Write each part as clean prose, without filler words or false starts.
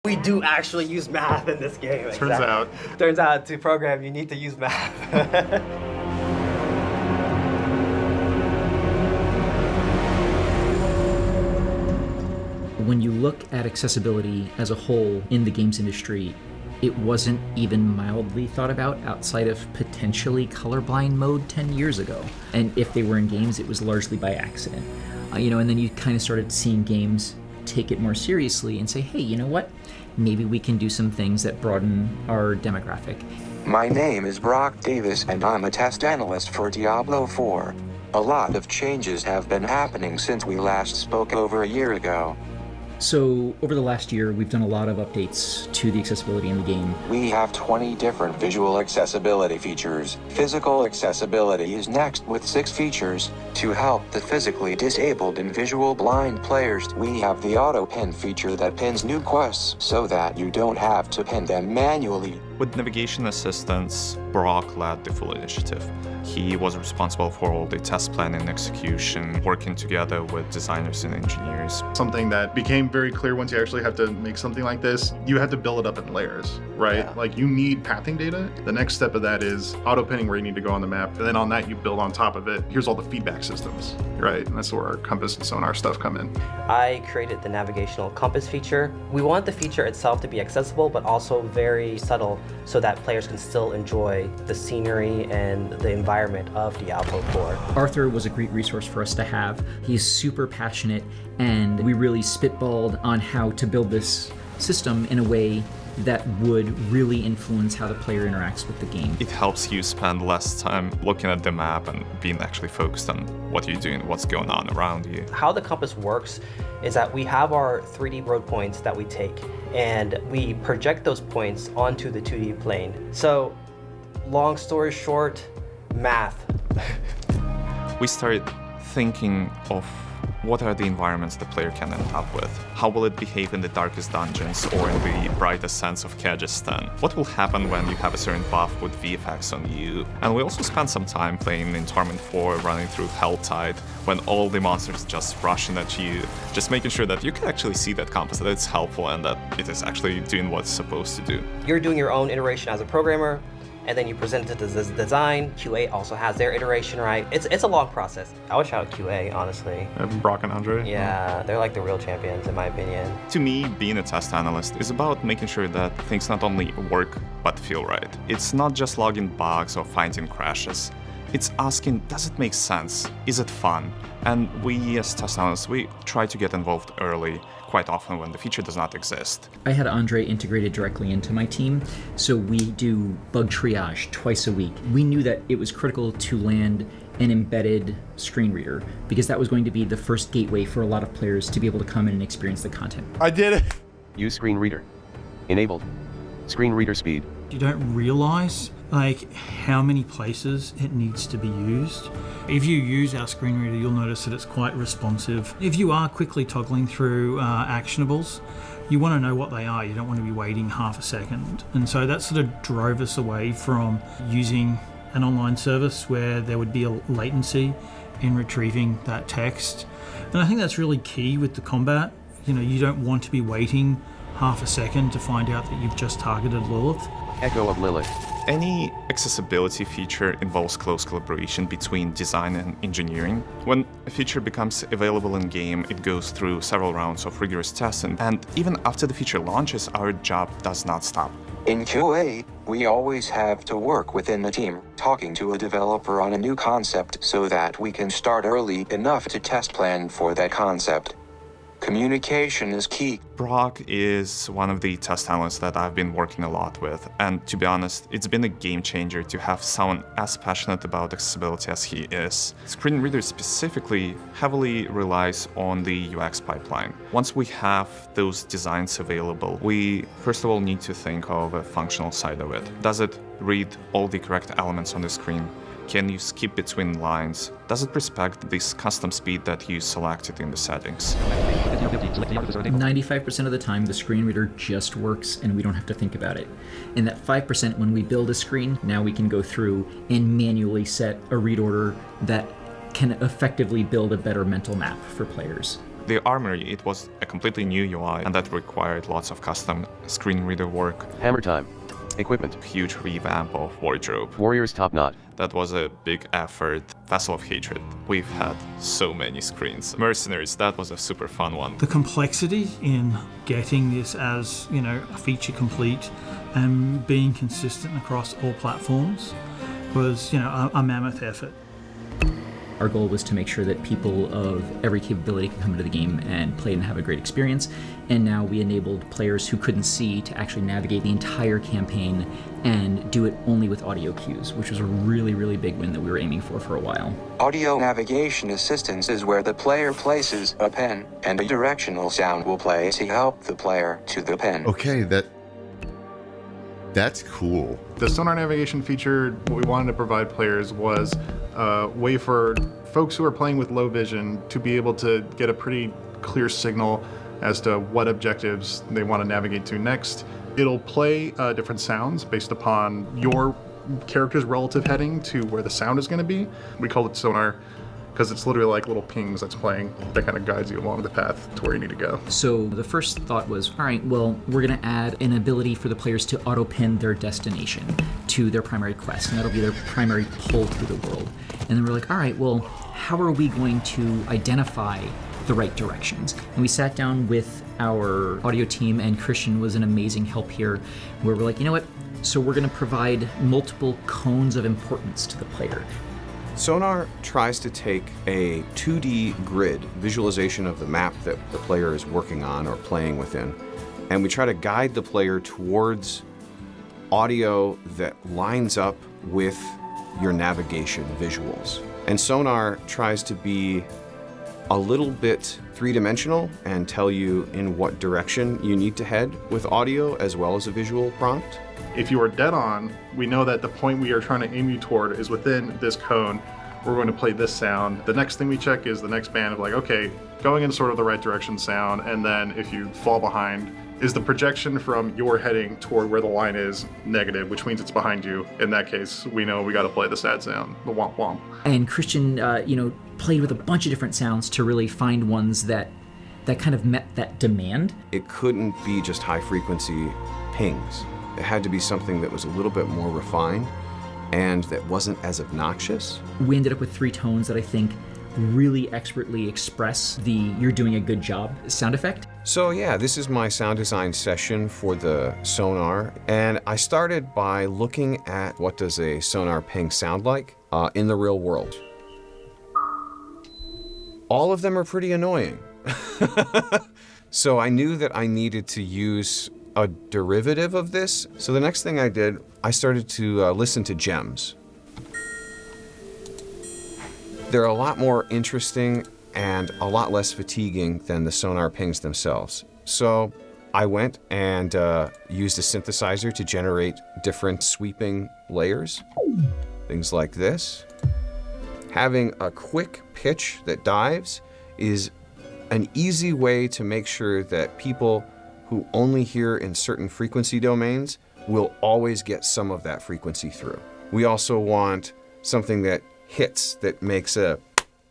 We do actually use math in this game. Turns out to program, you need to use math. When you look at accessibility as a whole in the games industry, it wasn't even mildly thought about outside of potentially colorblind mode 10 years ago. And if they were in games, it was largely by accident. And then you kind of started seeing games take it more seriously and say, hey, you know what? Maybe we can do some things that broaden our demographic. My name is Brock Davis and I'm a test analyst for Diablo IV. A lot of changes have been happening since we last spoke over a year ago. So over the last year, we've done a lot of updates to the accessibility in the game. We have 20 different visual accessibility features. Physical accessibility is next with 6 features. To help the physically disabled and visual blind players, we have the auto pin feature that pins new quests so that you don't have to pin them manually. With navigation assistance, Brock led the full initiative. He was responsible for all the test planning and execution, working together with designers and engineers. Something that became very clear once you actually have to make something like this, you have to build it up in layers, right? Yeah. Like you need pathing data. The next step of that is auto pinning where you need to go on the map. And then on that, you build on top of it. Here's all the feedback systems, right? And that's where our compass and sonar stuff come in. I created the navigational compass feature. We want the feature itself to be accessible, but also very subtle so that players can still enjoy the scenery and the environment of Diablo IV. Arthur was a great resource for us to have. He's super passionate, and we really spitballed on how to build this system in a way that would really influence how the player interacts with the game. It helps you spend less time looking at the map and being actually focused on what you're doing, what's going on around you. How the compass works is that we have our 3D road points that we take, and we project those points onto the 2D plane. So, long story short, math. We started thinking of what are the environments the player can end up with? How will it behave in the darkest dungeons or in the brightest sense of Kyrgyzstan? What will happen when you have a certain buff with VFX on you? And we also spent some time playing in Torment 4, running through Helltide, when all the monsters just rushing at you, just making sure that you can actually see that compass, that it's helpful and that it is actually doing what it's supposed to do. You're doing your own iteration as a programmer, and then you present it to the design. QA also has their iteration, right? It's a long process. I would shout out QA, honestly. Brock and Andre. Yeah, they're like the real champions, in my opinion. To me, being a test analyst is about making sure that things not only work, but feel right. It's not just logging bugs or finding crashes. It's asking, does it make sense? Is it fun? And we, as test analysts, we try to get involved early, quite often when the feature does not exist. I had Andre integrated directly into my team, so we do bug triage twice a week. We knew that it was critical to land an embedded screen reader because that was going to be the first gateway for a lot of players to be able to come in and experience the content. I did it! Use screen reader. Enabled. Screen reader speed. You don't realize how many places it needs to be used. If you use our screen reader, you'll notice that it's quite responsive. If you are quickly toggling through actionables, you want to know what they are. You don't want to be waiting half a second. And so that sort of drove us away from using an online service where there would be a latency in retrieving that text. And I think that's really key with the combat. You don't want to be waiting half a second to find out that you've just targeted Lilith. Echo of Lilith. Any accessibility feature involves close collaboration between design and engineering. When a feature becomes available in-game, it goes through several rounds of rigorous testing, and even after the feature launches, our job does not stop. In QA, we always have to work within the team, talking to a developer on a new concept so that we can start early enough to test plan for that concept. Communication is key. Brock is one of the test analysts that I've been working a lot with, and to be honest, it's been a game changer to have someone as passionate about accessibility as he is. Screen Reader specifically heavily relies on the UX pipeline. Once we have those designs available, we first of all need to think of a functional side of it. Does it read all the correct elements on the screen? Can you skip between lines? Does it respect this custom speed that you selected in the settings? 95% of the time, the screen reader just works and we don't have to think about it. And that 5% when we build a screen, now we can go through and manually set a read order that can effectively build a better mental map for players. The Armory, it was a completely new UI, and that required lots of custom screen reader work. Hammer time. Equipment. Huge revamp of wardrobe. Warriors top knot. That was a big effort. Vessel of Hatred. We've had so many screens. Mercenaries, that was a super fun one. The complexity in getting this as, a feature complete and being consistent across all platforms was, a mammoth effort. Our goal was to make sure that people of every capability could come into the game and play and have a great experience. And now we enabled players who couldn't see to actually navigate the entire campaign and do it only with audio cues, which was a really, really big win that we were aiming for a while. Audio navigation assistance is where the player places a pen, and a directional sound will play to help the player to the pen. Okay, that's cool. The sonar navigation feature, what we wanted to provide players was a way for folks who are playing with low vision to be able to get a pretty clear signal as to what objectives they want to navigate to next. It'll play different sounds based upon your character's relative heading to where the sound is going to be. We call it sonar because it's literally like little pings that's playing that kind of guides you along the path to where you need to go. So the first thought was, all right, well, we're going to add an ability for the players to auto-pin their destination to their primary quest, and that'll be their primary pull through the world. And then we're like, all right, well, how are we going to identify the right directions? And we sat down with our audio team, and Christian was an amazing help here, where we're like, you know what? So we're going to provide multiple cones of importance to the player. Sonar tries to take a 2D grid visualization of the map that the player is working on or playing within, and we try to guide the player towards audio that lines up with your navigation visuals. And Sonar tries to be a little bit three-dimensional and tell you in what direction you need to head with audio as well as a visual prompt. If you are dead on, we know that the point we are trying to aim you toward is within this cone. We're going to play this sound. The next thing we check is the next band of like, okay, going in sort of the right direction sound, and then if you fall behind, is the projection from your heading toward where the line is negative, which means it's behind you. In that case, we know we got to play the sad sound, the womp womp. And Christian, played with a bunch of different sounds to really find ones that kind of met that demand. It couldn't be just high-frequency pings. It had to be something that was a little bit more refined and that wasn't as obnoxious. We ended up with 3 tones that I think really expertly express the "you're doing a good job" sound effect. So yeah, this is my sound design session for the sonar, and I started by looking at what does a sonar ping sound like in the real world. All of them are pretty annoying. So I knew that I needed to use a derivative of this. So the next thing I did, I started to listen to gems. They're a lot more interesting and a lot less fatiguing than the sonar pings themselves. So I went and used a synthesizer to generate different sweeping layers. Things like this. Having a quick pitch that dives is an easy way to make sure that people who only hear in certain frequency domains will always get some of that frequency through. We also want something that hits, that makes an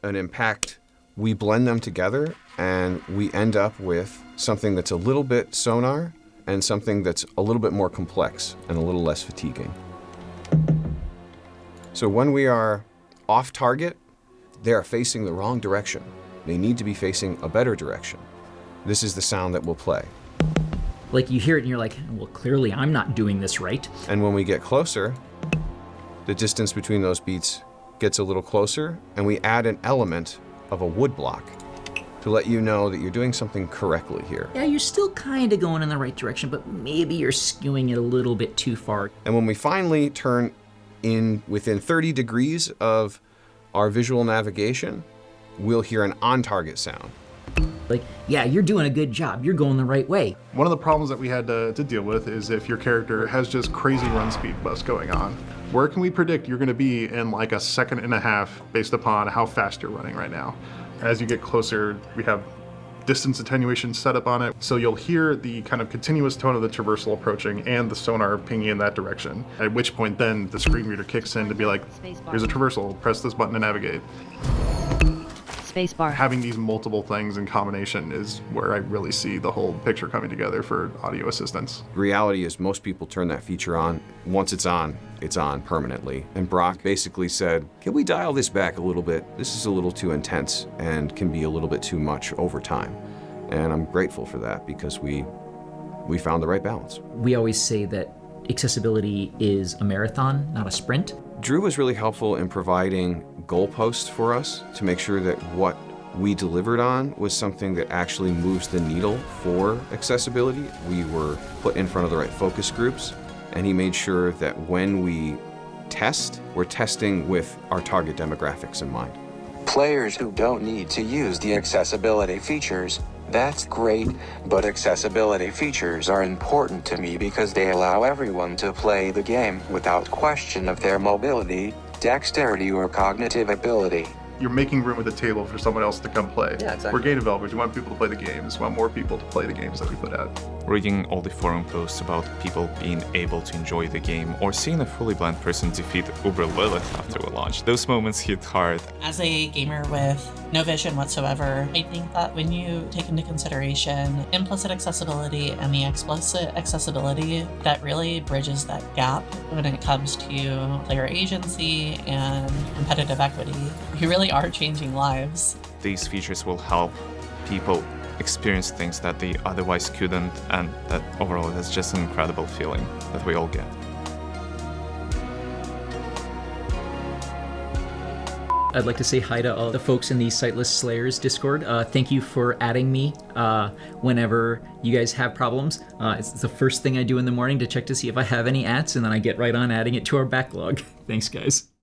impact. We blend them together and we end up with something that's a little bit sonar and something that's a little bit more complex and a little less fatiguing. So when we are off target, they are facing the wrong direction. They need to be facing a better direction. This is the sound that will play. Like you hear it and you're like, well, clearly I'm not doing this right. And when we get closer, the distance between those beats gets a little closer, and we add an element of a wood block to let you know that you're doing something correctly here. Yeah, you're still kind of going in the right direction, but maybe you're skewing it a little bit too far. And when we finally turn in within 30 degrees of our visual navigation, we'll hear an on-target sound. Like, yeah, you're doing a good job. You're going the right way. One of the problems that we had to deal with is if your character has just crazy run speed buffs going on. Where can we predict you're going to be in like a second and a half based upon how fast you're running right now? As you get closer, we have distance attenuation set up on it, so you'll hear the kind of continuous tone of the traversal approaching and the sonar pinging in that direction, at which point then the screen reader kicks in to be like, here's a traversal, press this button to navigate. Spacebar. Having these multiple things in combination is where I really see the whole picture coming together for audio assistance. Reality is most people turn that feature on. Once it's on permanently. And Brock basically said, can we dial this back a little bit? This is a little too intense and can be a little bit too much over time. And I'm grateful for that because we found the right balance. We always say that accessibility is a marathon, not a sprint. Drew was really helpful in providing goalposts for us to make sure that what we delivered on was something that actually moves the needle for accessibility. We were put in front of the right focus groups, and he made sure that when we test, we're testing with our target demographics in mind. Players who don't need to use the accessibility features, that's great, but accessibility features are important to me because they allow everyone to play the game without question of their mobility, dexterity, or cognitive ability. You're making room at the table for someone else to come play. Yeah, exactly. We're game developers. We want people to play the games. We want more people to play the games that we put out. Reading all the forum posts about people being able to enjoy the game or seeing a fully blind person defeat Uber Lilith after a launch, those moments hit hard. As a gamer with no vision whatsoever, I think that when you take into consideration implicit accessibility and the explicit accessibility, that really bridges that gap when it comes to player agency and competitive equity. You really are changing lives. These features will help people experience things that they otherwise couldn't, and that overall is just an incredible feeling that we all get. I'd like to say hi to all the folks in the Sightless Slayers Discord. Thank you for adding me whenever you guys have problems. It's the first thing I do in the morning to check to see if I have any ats, and then I get right on adding it to our backlog. Thanks, guys.